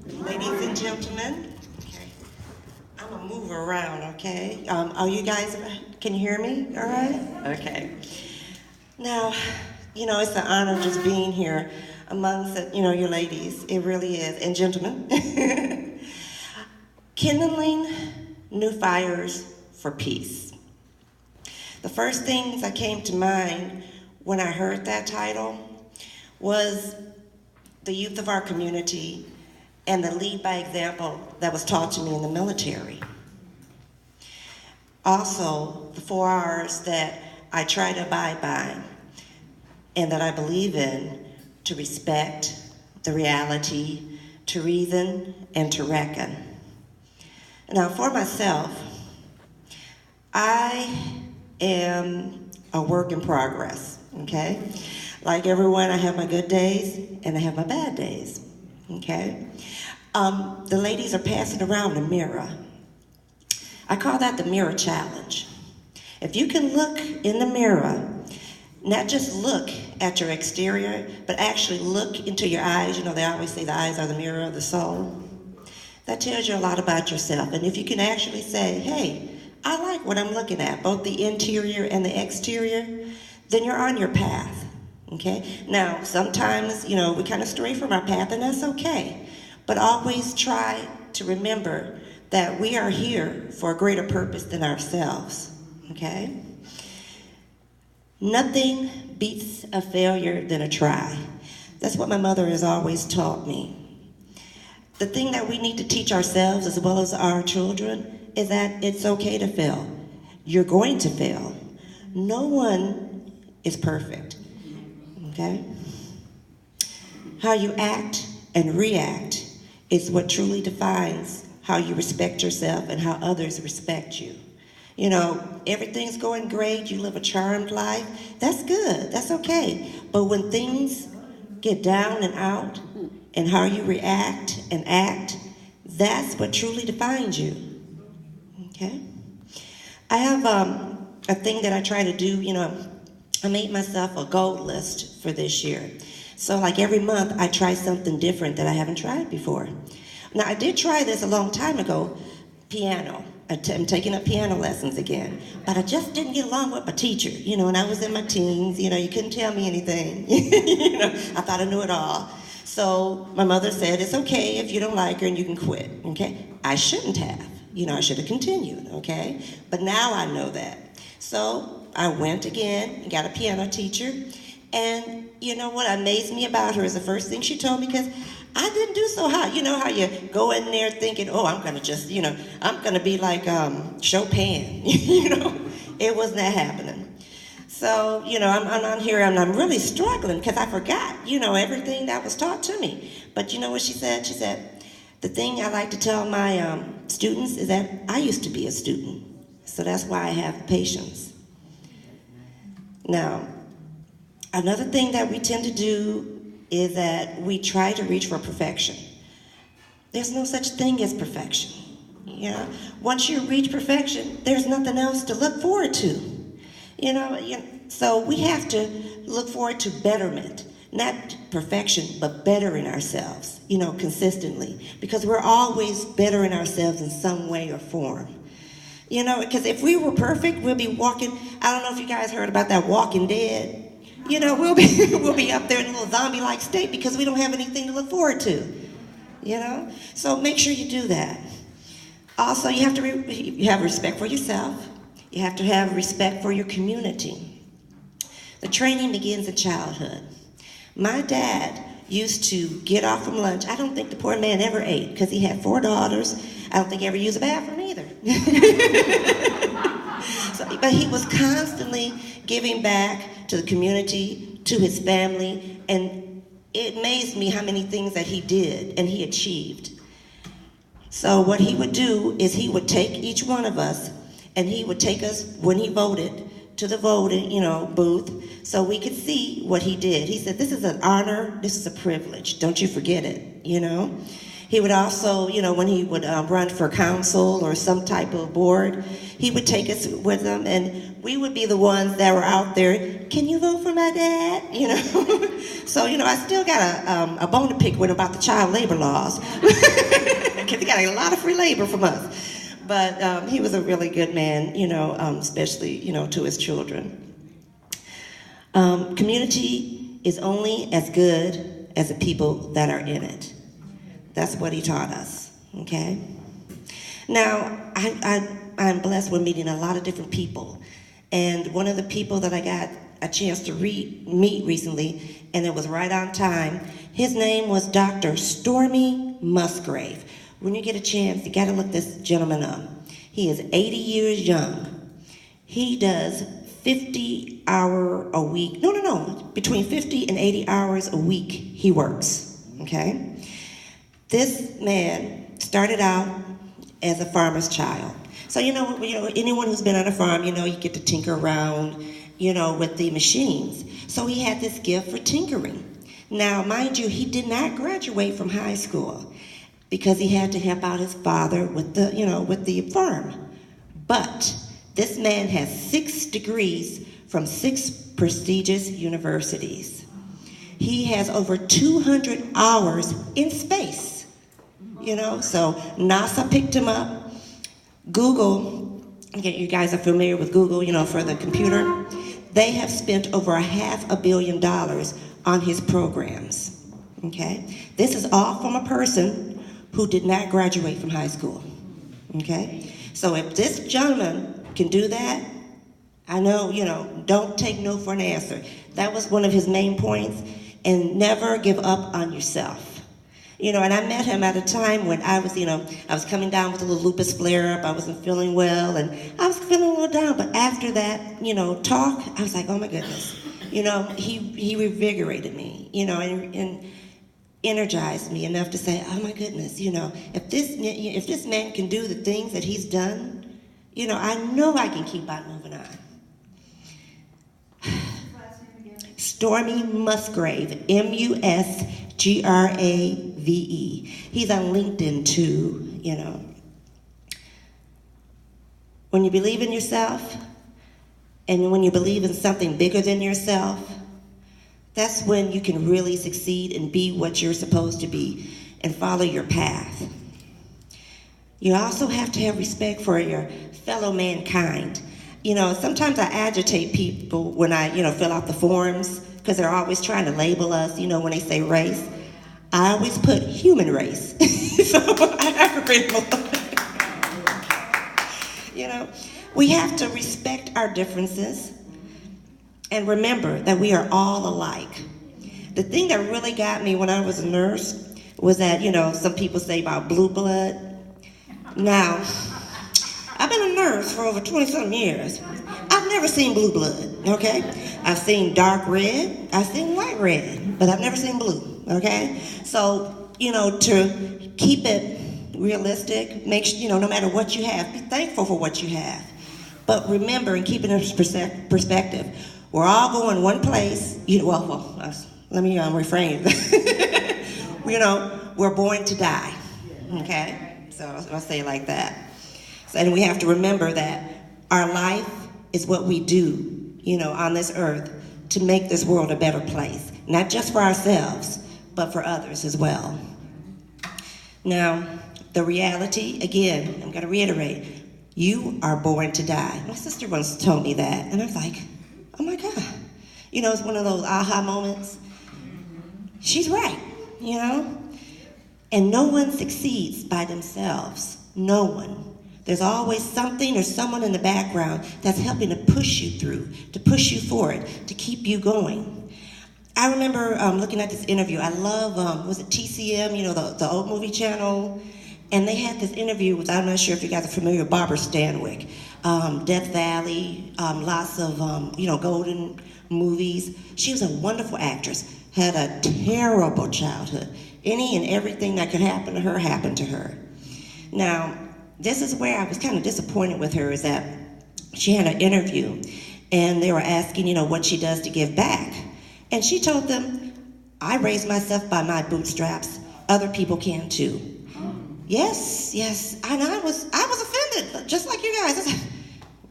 Ladies and gentlemen, okay, I'm gonna move around, okay? Are you guys, can you hear me, all right? Okay. Now, it's an honor just being here amongst, your ladies. It really is, and gentlemen. Kindling new fires for peace. The first things that came to mind when I heard that title was the youth of our community and the lead by example that was taught to me in the military. Also, the 4 R's that I try to abide by and that I believe in: to respect, the reality, to reason, and to reckon. Now, for myself, I am a work in progress, okay? Like everyone, I have my good days and I have my bad days, okay? The ladies are passing around a mirror. I call that the mirror challenge. If you can look in the mirror, not just look at your exterior, but actually look into your eyes. They always say the eyes are the mirror of the soul. That tells you a lot about yourself. And if you can actually say, hey, I like what I'm looking at, both the interior and the exterior, then you're on your path, okay? Now, sometimes, we kind of stray from our path, and that's okay. But always try to remember that we are here for a greater purpose than ourselves, okay? Nothing beats a failure than a try. That's what my mother has always taught me. The thing that we need to teach ourselves as well as our children is that it's okay to fail. You're going to fail. No one is perfect, okay? How you act and react is what truly defines how you respect yourself and how others respect you. Everything's going great, you live a charmed life, that's good, that's okay. But when things get down and out, and how you react and act, that's what truly defines you, okay? I have a thing that I try to do, I made myself a goal list for this year. So like every month, I try something different that I haven't tried before. Now, I did try this a long time ago, piano. I'm taking up piano lessons again. But I just didn't get along with my teacher, and I was in my teens, you couldn't tell me anything. I thought I knew it all. So my mother said, it's okay if you don't like her and you can quit, okay? I shouldn't have, I should have continued, okay? But now I know that. So I went again and got a piano teacher. And you know what amazed me about her is the first thing she told me, because I didn't do so hot. You know how you go in there thinking, oh, I'm going to just, I'm going to be like Chopin, It was not happening. So, I'm on here and I'm really struggling because I forgot, everything that was taught to me. But you know what she said? She said, the thing I like to tell my students is that I used to be a student. So that's why I have patience. Now, another thing that we tend to do is that we try to reach for perfection. There's no such thing as perfection. Once you reach perfection, there's nothing else to look forward to. So we have to look forward to betterment, not perfection, but bettering ourselves, consistently, because we're always bettering ourselves in some way or form. Because if we were perfect, we'll be walking. I don't know if you guys heard about that Walking Dead. We'll be up there in a little zombie-like state because we don't have anything to look forward to. So make sure you do that. Also, you have to you have respect for yourself. You have to have respect for your community. The training begins in childhood. My dad used to get off from lunch. I don't think the poor man ever ate because he had 4 daughters. I don't think he ever used a bathroom either. But he was constantly giving back to the community, to his family, and it amazed me how many things that he did and he achieved. So what he would do is he would take each one of us and he would take us, when he voted, to the voting, booth, so we could see what he did. He said, this is an honor, this is a privilege, don't you forget it, He would also, when he would run for council or some type of board, he would take us with him, and we would be the ones that were out there, can you vote for my dad? So, I still got a bone to pick with him about the child labor laws, because he got a lot of free labor from us. But he was a really good man, especially, to his children. Community is only as good as the people that are in it. That's what he taught us, okay? Now, I'm blessed with meeting a lot of different people. And one of the people that I got a chance to meet recently, and it was right on time, his name was Dr. Stormy Musgrave. When you get a chance, you gotta look this gentleman up. He is 80 years young. He does 50-hour a week, between 50 and 80 hours a week he works, okay? This man started out as a farmer's child. So, anyone who's been on a farm, you get to tinker around, with the machines. So he had this gift for tinkering. Now, mind you, he did not graduate from high school because he had to help out his father with the farm. But this man has 6 degrees from 6 prestigious universities. He has over 200 hours in space. So NASA picked him up. Google, you guys are familiar with Google, for the computer. They have spent over $500 million on his programs, okay? This is all from a person who did not graduate from high school, okay? So if this gentleman can do that, I know, don't take no for an answer. That was one of his main points, and never give up on yourself. And I met him at a time when I was coming down with a little lupus flare-up. I wasn't feeling well, and I was feeling a little down. But after that, talk, I was like, oh my goodness. He revigorated me, and energized me enough to say, oh my goodness, if this man can do the things that he's done, I know I can keep on moving on. Stormy Musgrave, Musgrave. He's on LinkedIn too, When you believe in yourself, and when you believe in something bigger than yourself, that's when you can really succeed and be what you're supposed to be and follow your path. You also have to have respect for your fellow mankind. Sometimes I agitate people when I, fill out the forms, because they're always trying to label us, when they say race. I always put human race. So I never really we have to respect our differences and remember that we are all alike. The thing that really got me when I was a nurse was that, some people say about blue blood. Now, I've been a nurse for over 20-something years. I've never seen blue blood, okay? I've seen dark red, I've seen light red, but I've never seen blue, okay? So, to keep it realistic, make sure, no matter what you have, be thankful for what you have. But remember, and keep it in perspective, we're all going one place, let me refrain. We're born to die, okay? So I'll say it like that. And we have to remember that our life is what we do, on this earth to make this world a better place. Not just for ourselves, but for others as well. Now, the reality, again, I'm going to reiterate, you are born to die. My sister once told me that, and I was like, oh my God. It's one of those aha moments. She's right, And no one succeeds by themselves. No one. There's always something or someone in the background that's helping to push you through, to push you forward, to keep you going. I remember looking at this interview. I love, was it TCM, the old movie channel? And they had this interview with, I'm not sure if you guys are familiar with Barbara Stanwyck. Death Valley, lots of, golden movies. She was a wonderful actress, had a terrible childhood. Any and everything that could happen to her happened to her. Now, this is where I was kind of disappointed with her, is that she had an interview and they were asking, what she does to give back. And she told them, I raised myself by my bootstraps. Other people can too. Yes. And I was offended, just like you guys. I said,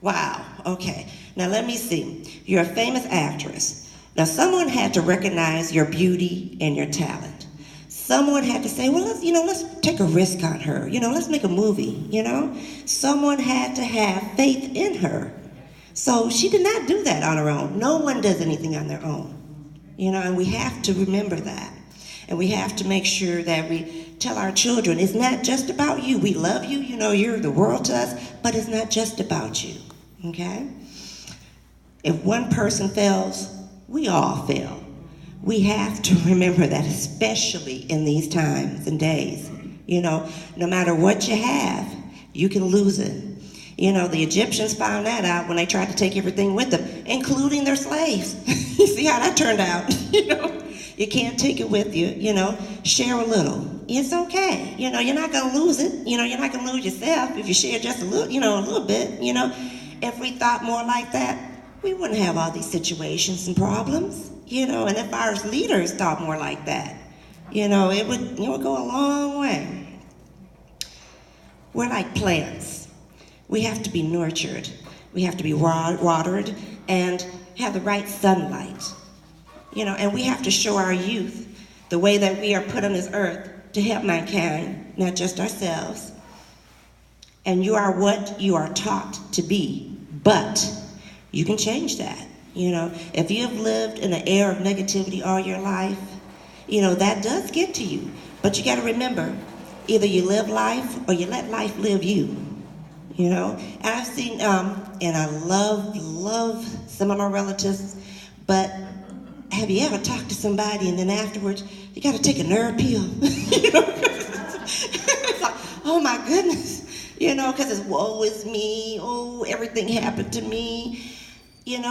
wow, okay. Now let me see. You're a famous actress. Now someone had to recognize your beauty and your talent. Someone had to say, well, let's take a risk on her. Let's make a movie, Someone had to have faith in her. So she did not do that on her own. No one does anything on their own, and we have to remember that. And we have to make sure that we tell our children, it's not just about you. We love you, you're the world to us, but it's not just about you, okay? If one person fails, we all fail. We have to remember that, especially in these times and days. No matter what you have, you can lose it. The Egyptians found that out when they tried to take everything with them, including their slaves. You see how that turned out, You can't take it with you, Share a little. It's okay. You're not going to lose it. You're not going to lose yourself if you share just a little, a little bit, If we thought more like that, we wouldn't have all these situations and problems, And if our leaders thought more like that, it would go a long way. We're like plants. We have to be nurtured. We have to be watered and have the right sunlight. And we have to show our youth the way that we are put on this earth to help mankind, not just ourselves. And you are what you are taught to be, but you can change that. If you have lived in an air of negativity all your life, that does get to you. But you got to remember, either you live life or you let life live you. And I've seen, and I love some of my relatives, but have you ever talked to somebody and then afterwards, you got to take a nerve pill? It's like, oh my goodness, because it's woe is me, oh, everything happened to me, and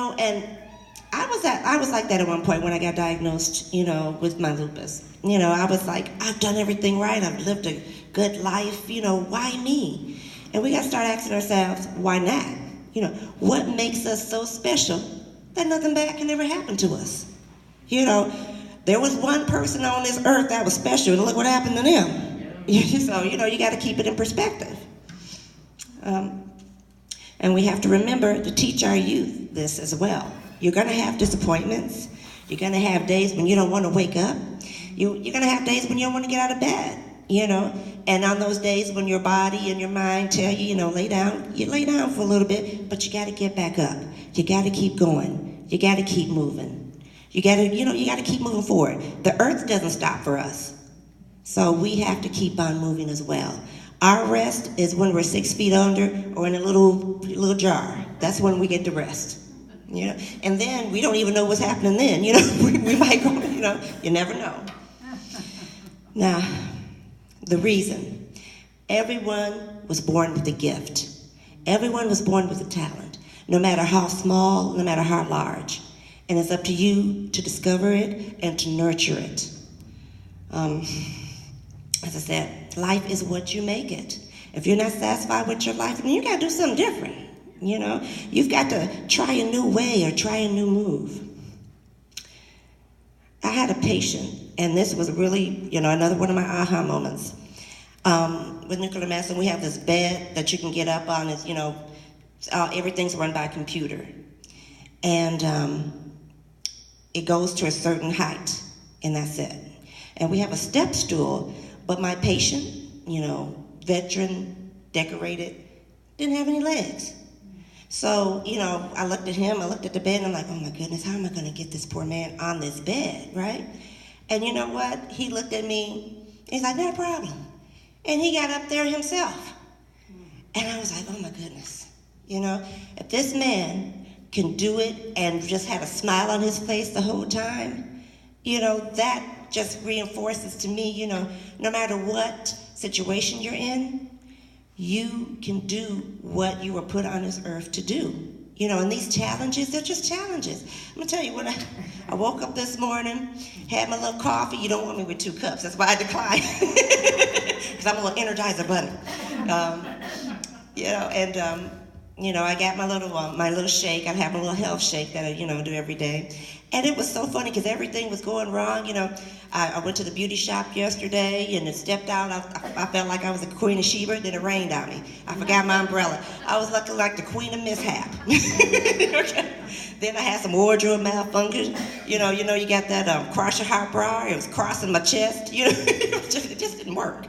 I was like that at one point when I got diagnosed, with my lupus. I was like, I've done everything right, I've lived a good life, why me? And we got to start asking ourselves, why not? What makes us so special that nothing bad can ever happen to us? There was one person on this earth that was special, and look what happened to them. So, you got to keep it in perspective. And we have to remember to teach our youth this as well. You're going to have disappointments. You're going to have days when you don't want to wake up. You're going to have days when you don't want to get out of bed. And on those days when your body and your mind tell you, lay down, you lay down for a little bit, but you got to get back up. You got to keep going. You got to keep moving. You got to keep moving forward. The earth doesn't stop for us. So we have to keep on moving as well. Our rest is when we're 6 feet under or in a little jar. That's when we get to rest. And then we don't even know what's happening then. We might go, you never know. Now, the reason. Everyone was born with a gift. Everyone was born with a talent, no matter how small, no matter how large. And it's up to you to discover it and to nurture it. As I said, life is what you make it. If you're not satisfied with your life, then you got to do something different. You've got to try a new way or try a new move. I had a patient, and this was really, another one of my aha moments. With nuclear medicine, we have this bed that you can get up on. It's, everything's run by computer. And it goes to a certain height, and that's it. And we have a step stool, but my patient, veteran, decorated, didn't have any legs. So, I looked at him, I looked at the bed, and I'm like, oh my goodness, how am I going to get this poor man on this bed, right? And you know what? He looked at me, he's like, no problem. And he got up there himself. And I was like, oh my goodness. If this man can do it and just had a smile on his face the whole time, that just reinforces to me, no matter what situation you're in, you can do what you were put on this earth to do. And these challenges, they're just challenges. I'm going to tell you, when I woke up this morning, had my little coffee. You don't want me with 2 cups. That's why I declined. Because I'm a little Energizer bunny. You know, I got my little shake. I have a little health shake that I, do every day. And it was so funny because everything was going wrong. I went to the beauty shop yesterday and it stepped out. I felt like I was a queen of Sheba. Then it rained on me. I forgot my umbrella. I was looking like the queen of mishap. Okay. Then I had some wardrobe malfunction. You got that cross your heart bra. It was crossing my chest. It just didn't work.